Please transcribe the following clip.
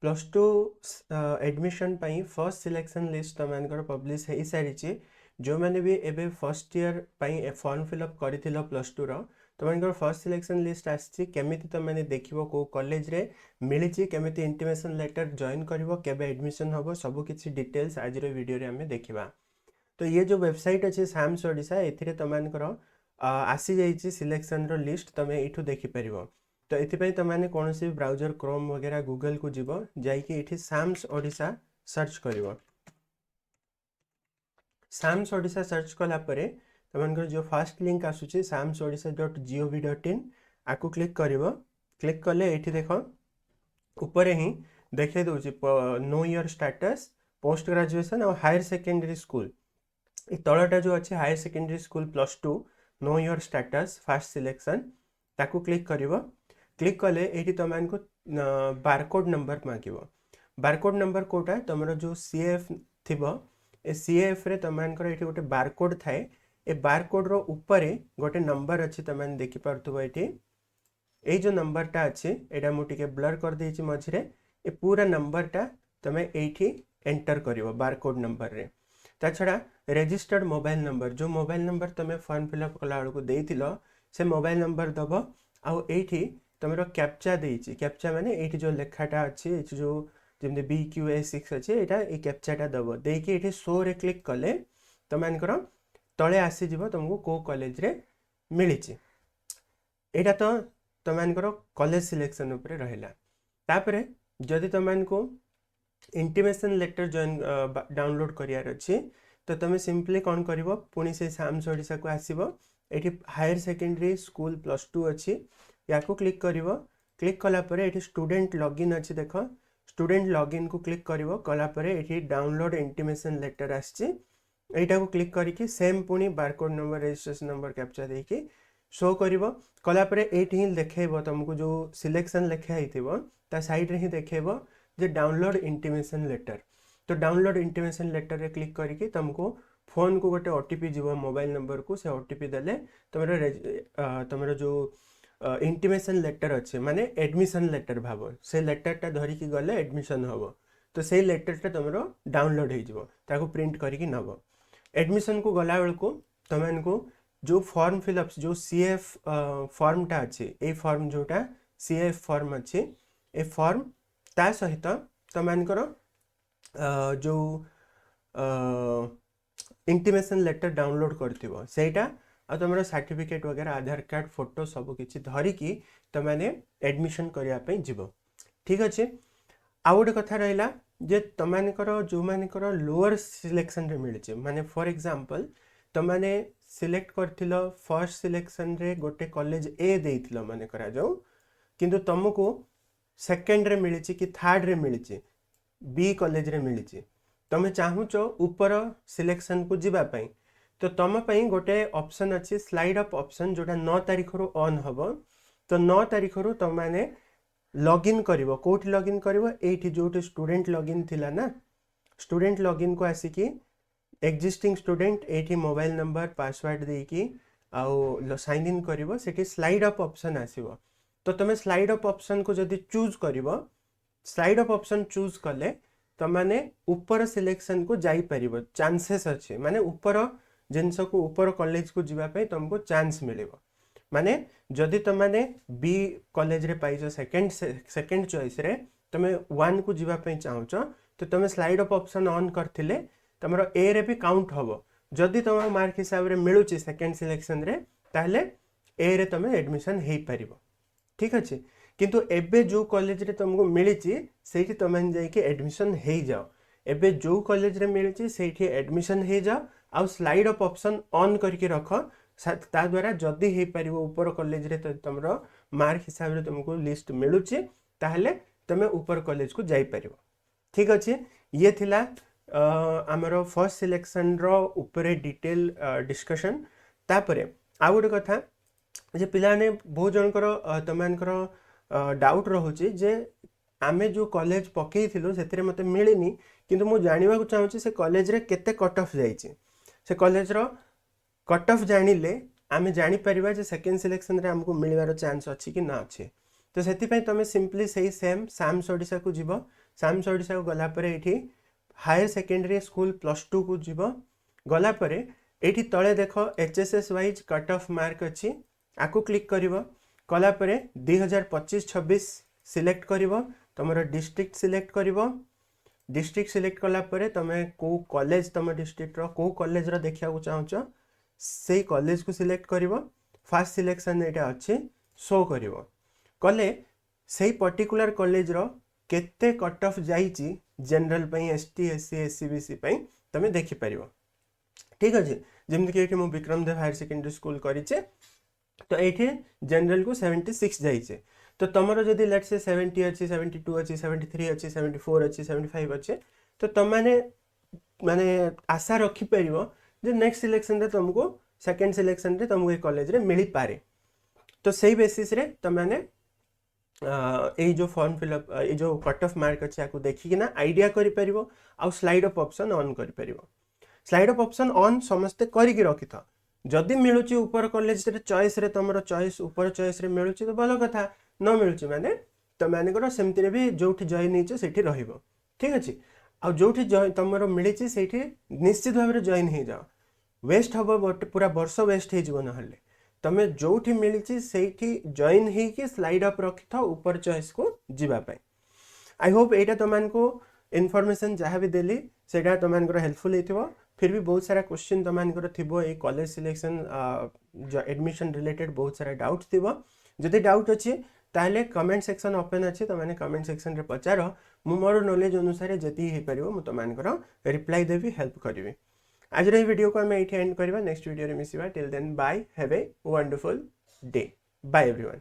Plus two admission first selection list तुम publish हो सारी जो मैंने भी एबे फर्स्ट ईयर फॉर्म फिलअप कर प्लस टू तुम फर्स्ट सिलेक्शन लिस्ट आसमी तुमने देख कौ कॉलेज रे मिली केमी इंटिमेशन लेटर जॉइन कर एडमिशन हम सबकि डिटेल्स आज वीडियो आम देखा। तो ये जो वेबसाइट अच्छे साम्स ओडिशा ए तुम आसी जाइए सिलेक्शन रो लिस्ट तुम ये देखिपर। तो ये तुमने कौन सी ब्राउजर क्रोम वगैरह गूगल को जीव जाकि साम्स ओडिशा सर्च कर साम्स ओडिशा सर्च कलापर तुम जो फास्ट लिंक आसूची samsodisha.gov.in आपको क्लिक कर क्लिक कले ये देख ऊपर ही देखे दूसरी know your status post graduation और हायर सेकेंडरी स्कूल तलटा जो अच्छे higher secondary school plus two know your status fast selection ताकू क्लिक कर क्लिक कले ये तुमको बारकोड नंबर मांग बारकोड नंबर कोटा तुम जो सीएफ थी ए सीएफ रे तुमको ये गोटे बारकोड थाए ए बारकोड रो ऊपर गोटे नंबर अच्छी तुमने देखिपे ये जो नंबरटा अच्छे यहाँ मुझे ब्लर कर देछि मझे ए पूरा नंबरटा तुम ये एंटर कर बारकोड नंबर रे ता छड़ा रजिस्टर्ड मोबाइल नंबर जो मोबाइल नंबर तुम फॉर्म फिलअप कला बेलू देथिलो से मोबाइल नंबर दब आउ एठी तुम कैप्चा देछि कैप्चा माने एठी जो लेखाटा अच्छी जो जमी BQA6 अच्छे यहाँ ये कैप्चाटा दब देकी ये शो रे क्लिक कले तुमको तले आसीज तुमको कौ कॉलेज रे मिली यहाँ तो तुमको कॉलेज सिलेक्शन उपर रहा तापर जदि तुमको इंटिमेशन लेटर जॉइन डाउनलोड करार अच्छी तो तुम सिंपली कौन कर पुणी से साम्स ओडिशा को आसब ये higher secondary school plus two अच्छी या क्लिक कर क्लिक कलापर ये स्टूडेंट लॉगिन अच्छी देख स्टूडेंट लॉगिन को क्लिक कलापर ये डाउनलोड इंटिमेशन लेटर आईटा को क्लिक करके सेम पुणी barcode number registration number captcha देकी शो कलापर ये देखेब तुमको जो सिलेक्शन लिखाई साइड रे ही देखेब जे डाउनलोड इंटिमेशन लेटर। तो डाउनलोड इंटिमेशन लेटर रे क्लिक करके तुमको फोन को गोटे ओटीपी जीव मोबाइल नंबर को से ओटीपी देले तुम जो इंटिमेशन लेटर अच्छे माने एडमिशन लेटर भाव से लेटरटा धरिकी गले एडमिशन हम तो से लेटरटा तुम डाउनलोड हो प्रिंट करके नब एडमिशन को गला बेलू तुमको जो फॉर्म फिलअप जो सीएफ फॉर्मटा अच्छे ये फॉर्म जोटा सीएफ फॉर्म अच्छे ए फॉर्म ता सहित तुमको जो इंटिमेशन लेटर डाउनलोड करटा तुम सर्टिफिकेट वगैरह आधार कार्ड फोटो सबकि धरिकी तुमने एडमिशन करने जीव। ठीक अच्छे आउ गोटे कथा रहा जे तुमको जो मानकर लोअर सिलेक्शन रे मिली माने फॉर एग्जांपल तुमने सिलेक्ट कर फर्स्ट सिलेक्शन रे गोटे कॉलेज ए देइथिलो माने करा जाऊ किंतु तुमको सेकेंड रे मिली कि थर्ड रे मिली बी कॉलेज रे मिली तुम चाहूच ऊपर सिलेक्शन को जीवाई तो तुम गोटे ऑप्शन अच्छी स्लाइड अप ऑप्शन जोटा 9 तारीख रू ऑन हम तो 9 तारीख रू तुमने लॉगिन कर कौटी लॉगिन कर जो स्टूडेंट लॉगिन थिला ना स्टूडेंट लॉगिन को आसिकी एक्जिस्टिंग स्टूडेंट ये मोबाइल नंबर पासवर्ड देकी आउ साइन इन कर स्लाइड अप ऑप्शन आसीबो तो तुम स्लाइड अप ऑप्शन को जदि चूज कर स्लाइड अप ऑप्शन चूज कले तुमने ऊपर सिलेक्शन को जाई परिबो चांसेस अच्छे माने ऊपर जिनस को ऊपर कॉलेज को जीवाई तुमको चांस मिलिबो माने जदि तुमने बी कॉलेज रे पाइछ सेकेंड चॉइस रे तुम 1 को जीवाई चाहूच तो तुम स्लाइड अप ऑप्शन ऑन करथिले तुम ए रे भी काउंट हम जदि तुम मार्क हिसाब रे मिलुची सेकेंड सिलेक्शन रे ताहले ए रे तुम एडमिशन हो पार। ठीक अच्छे किंतु एबे जो कॉलेज रे तुमको मिली से तुम जाइए एडमिशन हो जाओ एबे जो कॉलेज रे मिली से एडमिशन हो जाओ आउ स्लाइड अप ऑप्शन ऑन करके रख ता द्वारा जदि हो पार ऊपर कॉलेज रे तो तुम मार्क हिसाब रे तुमको लिस्ट मिलुची ताहले तुम ऊपर कॉलेज को जाई पार। ठीक अच्छे ये थिला आमर फर्स्ट सिलेक्शन रो ऊपर डिटेल डिस्कशन तापरे आ गोटे कथा जे पिलाने बहुत जनकर तुमकर डाउट रोचे जे आमे जो कॉलेज पकई से मत मिलनी किंतु मु जानिबा चाहूँ से कॉलेज रे केते कट ऑफ जाइए से कॉलेज रो कट ऑफ जानिले आमे जानी परिबा जे सेकेंड सिलेक्शन रे हमको मिलवार चांस अच्छी कि ना अच्छे तो से तुम सिंपली सही सेम साम्स ओडिशा को जीव साम्स ओडिशा को गला परे एठी हायर सेकेंडरी स्कूल +2 को जीव गला परे एठी तळे देख HSS wise cut off mark अच्छी आकु क्लिक करिवो कला परे 2025-26 सिलेक्ट करिवो तमरो डिस्ट्रिक्ट सिलेक्ट करिवो डिस्ट्रिक्ट सिलेक्ट कला परे तमे को कॉलेज तम डिस्ट्रिक्ट रो को कॉलेज रो देखिया को चाहूचो से कॉलेज को सिलेक्ट करिवो फर्स्ट सिलेक्शन एटा अच्छे शो करिवो कले से पर्टिकुलर कॉलेज रो केते कट ऑफ जाईची जनरल पई एसटी एससी एससीबीसी पई तमे देखि परिवो ठीक अछि जेमति कि एठी मो विक्रमदेव हायर सेकेंडरी स्कूल करिचे तो एठी जनरल को 76 जाईचे तो तमरो जदि लेट से 70 अछि 72 अछि 73 अछि 74 अछि 75 अछि तो तमाने माने आशा रखि परिवो जे नेक्स्ट सिलेक्शन रे तुमको सेकंड सिलेक्शन रे तुमको ए कॉलेज रे मिली पारे तो सही बेसिस रे तमाने ए जो फॉर्म फिलअप ए जो कट ऑफ मार्क अच्छे आपको देखिए ना आइडिया करि परिवो आ स्लाइड अप ऑप्शन ऑन करि परिवो स्लाइड अप ऑप्शन ऑन समस्ते करिकि रखिथ जदि मिलुची ऊपर कॉलेज रे चॉइस रे तमरो चॉइस ऊपर चॉइस रे मिलुची तो भलो कथा न मिलुची माने तो माने करो सेमति रे भी जोठी जॉइन हिचो सेठी रहिबो ठीक अछि आ जोठी जॉइन तमरो मिलिची सेठी निश्चित भाव रे जॉइन हे जाओ वेस्ट हबो पूरा वर्ष वेस्ट हे जीवन हल्ले तमे जोठी मिलिची सेठी जॉइन हे कि स्लाइड अप रखिथ ऊपर चॉइस को जीवा पाए आई होप एटा तमान को इन्फॉर्मेशन जहाँ भी देली सेटा तमान को हेल्पफुल हेतिबो फिर भी बहुत सारा क्वेश्चन तमान को थिबो ए कॉलेज सिलेक्शन जो एडमिशन रिलेटेड बहुत सारा डाउट थिबो जदि डाउट अछि ताले कमेंट सेक्शन ओपन अछि त माने कमेंट सेक्शन रे पचारो मु मोर नॉलेज अनुसार जति हे परिबो मु तमान को रिप्लाई देबी हेल्प करबी आज रे वीडियो को हम एठी एंड करबा नेक्स्ट वीडियो रे मिसिबा till then bye have a wonderful day bye everyone.